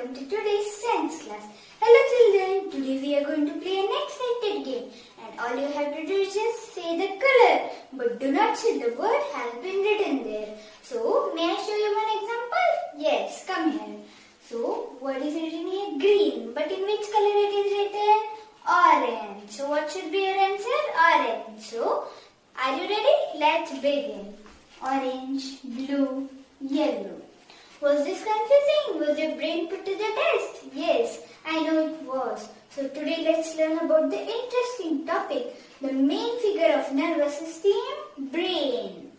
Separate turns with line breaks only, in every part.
welcome to today's science class. Hello children, today we are going to play an excited game and all you have to do is just say the color but do not say the word has been written there. So, may I show you one example? Yes, come here. So, what is written here? Green, but in which color it is written? Orange. So, what should be your answer? Orange. So, are you ready? Let's begin. Orange, blue, yellow. Was this confusing? Was your brain put to the test? Yes, I know it was. So today let's learn about the interesting topic, the main figure of nervous system, brain.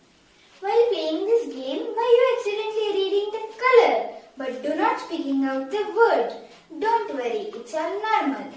While playing this game, why you accidentally reading the color but do not speaking out the word? Don't worry, it's all normal.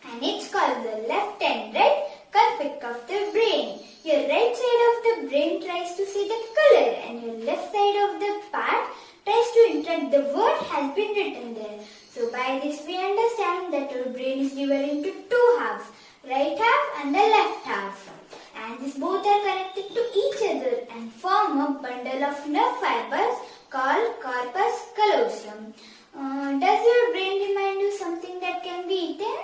And it's called the left and right conflict of the brain. Your right side of the brain tries to see the color and your left side of the part tries to interact the word has been written there. So by this we understand that our brain is divided into two halves, right half and the left half. And these both are connected to each other and form a bundle of nerve fibers called corpus callosum. Does your brain remind you something that can be eaten?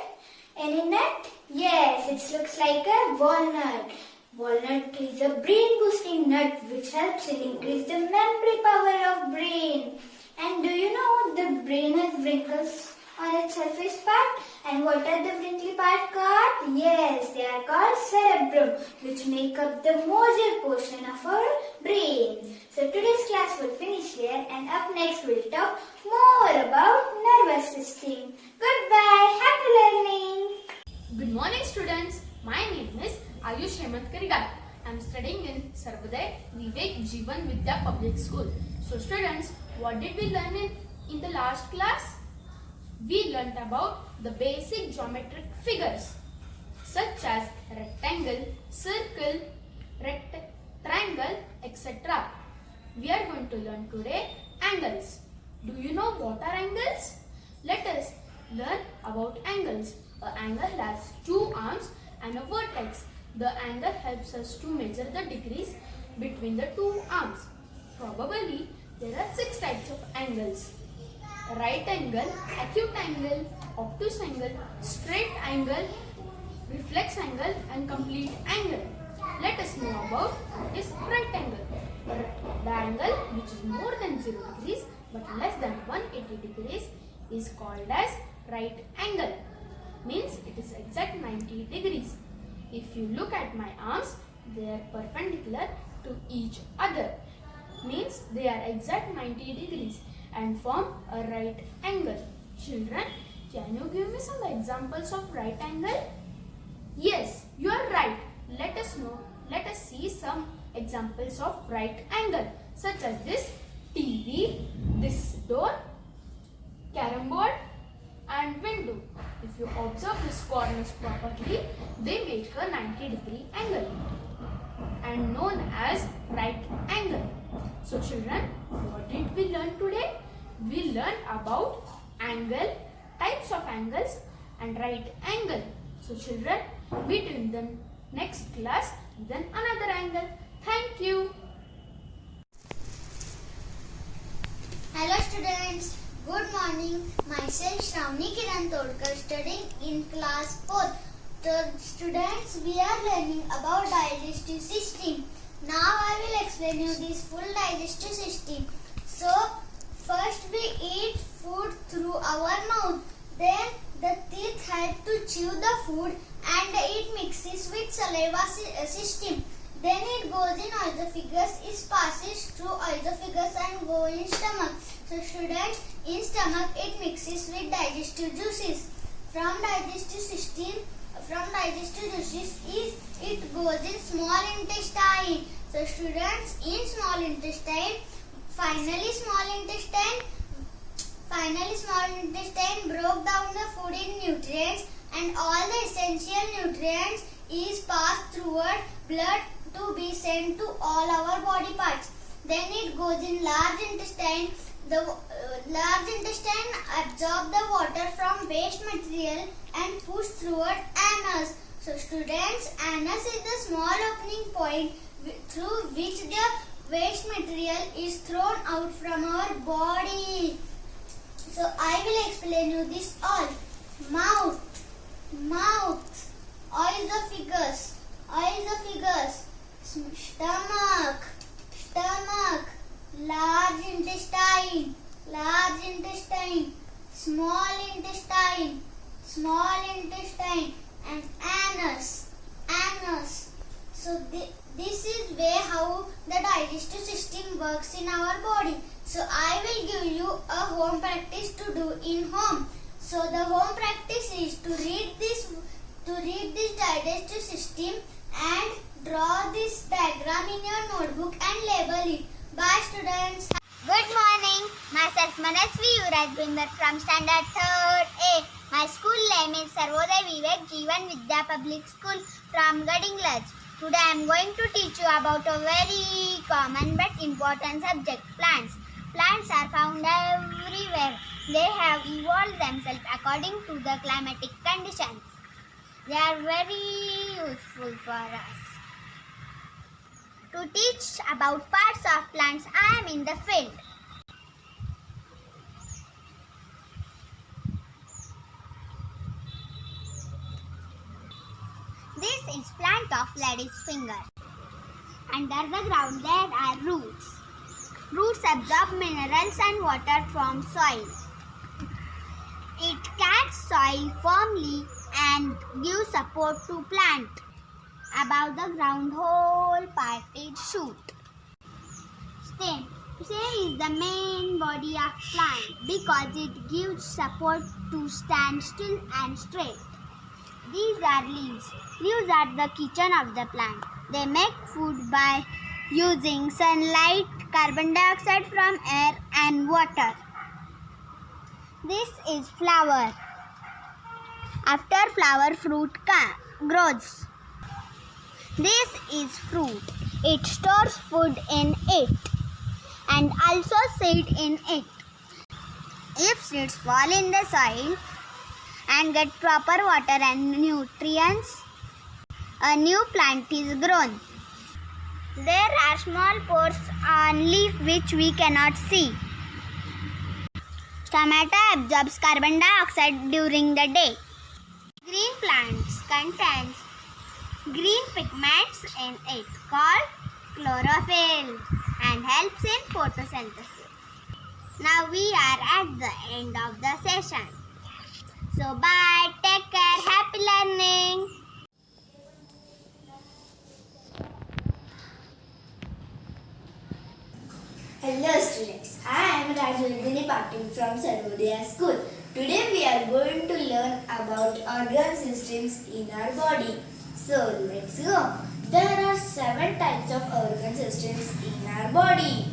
Any nut? Yes, it looks like a walnut. Walnut is a brain-boosting nut which helps in increase the memory power of brain. And do you know the brain has wrinkles on its surface part? And what are the wrinkly part called? Yes, they are called cerebrum, which make up the major portion of our brain. So today's class will finish here, and up next we'll talk more about nervous system. Goodbye, happy learning.
Good morning students, my name is Ayush Hemant Karigal. I am studying in Sarvodaya Vivek Jeevan Vidya Public School. So students, what did we learn in the last class? We learnt about the basic geometric figures such as rectangle, circle, triangle, etc. We are going to learn today angles. Do you know what are angles? Let us learn about angles. An angle has two arms and a vertex. The angle helps us to measure the degrees between the two arms. Probably there are 6 types of angles: right angle, acute angle, obtuse angle, straight angle, reflex angle and complete angle. Let us know about what is right angle. The angle which is more than 0 degrees but less than 180 degrees is called as right angle. Means it is exact 90 degrees. If you look at my arms, they are perpendicular to each other. Means they are exact 90 degrees and form a right angle. Children, can you give me some examples of right angle? Yes, you are right. Let us see some examples of right angle, such as this TV, this door, carom board and window. If you observe these corners properly, they make a 90-degree angle and known as right angle. So children, what did we learn today? We learned about angle, types of angles and right angle. So children, meet in the next class with another angle. Thank you.
Hello students, good morning. Myself Shravani Kiran Todkar, studying in class 4th. So students, we are learning about digestive system. Now I will explain you this full digestive system. So first we eat food through our mouth. Then the teeth help to chew the food and it mixes with saliva system. Then it goes in esophagus, it passes through esophagus and go in stomach. So students, in stomach it mixes with digestive juices. From digestive juices it goes in small intestine. So students, in small intestine, finally small intestine broke down the food in nutrients and all the essential nutrients is passed through blood to be sent to all our body parts. Then it goes in large intestine. The large intestine absorb the water from waste material and push through anus. So students, anus is the small opening point through which the waste material is thrown out from our body. So I will explain you this all. Mouth, mouth, oesophagus, oesophagus, stomach, stomach, large intestine, large intestine, small intestine, small intestine, and anus, anus. So this is way how the digestive system works in our body. So I will give you a home practice to do in home. So the home practice is to read this digestive system and draw this diagram in your notebook and label it. Bye students.
Good morning. Myself Manasvi Yurajbinder from Standard 3rd A. My school name is Sarvodaya Vivek Jeevan Vidya Public School from Gadinglaj. Today I am going to teach you about a very common but important subject, plants. Plants are found everywhere. They have evolved themselves according to the climatic conditions. They are very useful for us. To teach about parts of plants, I am in the field. This is plant of lady's finger. Under the ground there are roots. Roots absorb minerals and water from soil. It catches soil firmly and gives support to plant. Above the ground, whole part is shoot. Stem. Stem is the main body of plant because it gives support to stand still and straight. These are leaves. Leaves are the kitchen of the plant. They make food by using sunlight, carbon dioxide from air and water. This is flower. After flower, fruit grows. This is fruit. It stores food in it and also seed in it. If seeds fall in the soil and get proper water and nutrients, a new plant is grown. There are small pores on leaf which we cannot see. Tomato absorbs carbon dioxide during the day. Green plants contains green pigments in it called chlorophyll and helps in photosynthesis. Now we are at the end of the session. So bye, take care, happy learning.
Hello students, I am Rajwardhini Patil from Sarvodaya School. Today we are going to learn about organ systems in our body. So let's go. There are 7 types of organ systems in our body.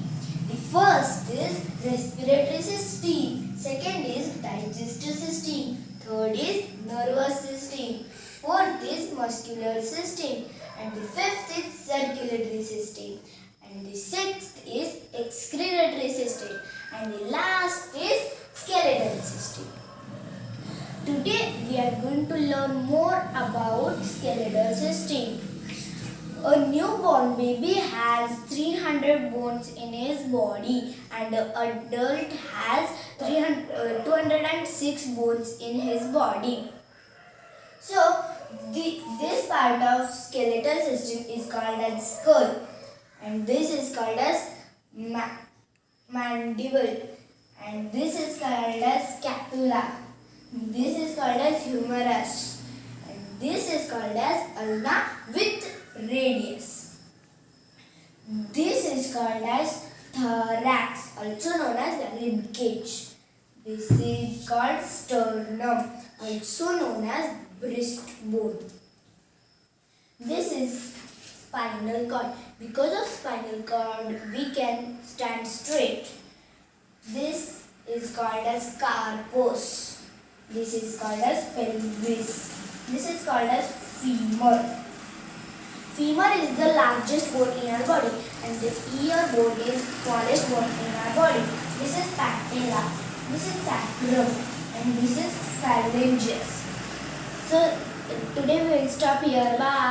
The first is respiratory system, second is digestive system, third is nervous system, fourth is muscular system, and the fifth is circulatory system. And the sixth is excretory system, and the last is skeletal system. Today we are going to learn more about skeletal system. A newborn baby has 300 bones in his body, and an adult has 206 bones in his body. So this part of skeletal system is called as skull. And this is called as mandible, and this is called as scapula. This is called as humerus, and this is called as ulna with radius. This is called as thorax, also known as the rib cage. This is called sternum, also known as breastbone. This is spinal cord. Because of spinal cord, we can stand straight. This is called as carpus. This is called as pelvis. This is called as femur. Femur is the largest bone in our body, and the ear bone is smallest bone in our body. This is patella. This is sacrum, and this is phalanges. So today we will stop here. Bye.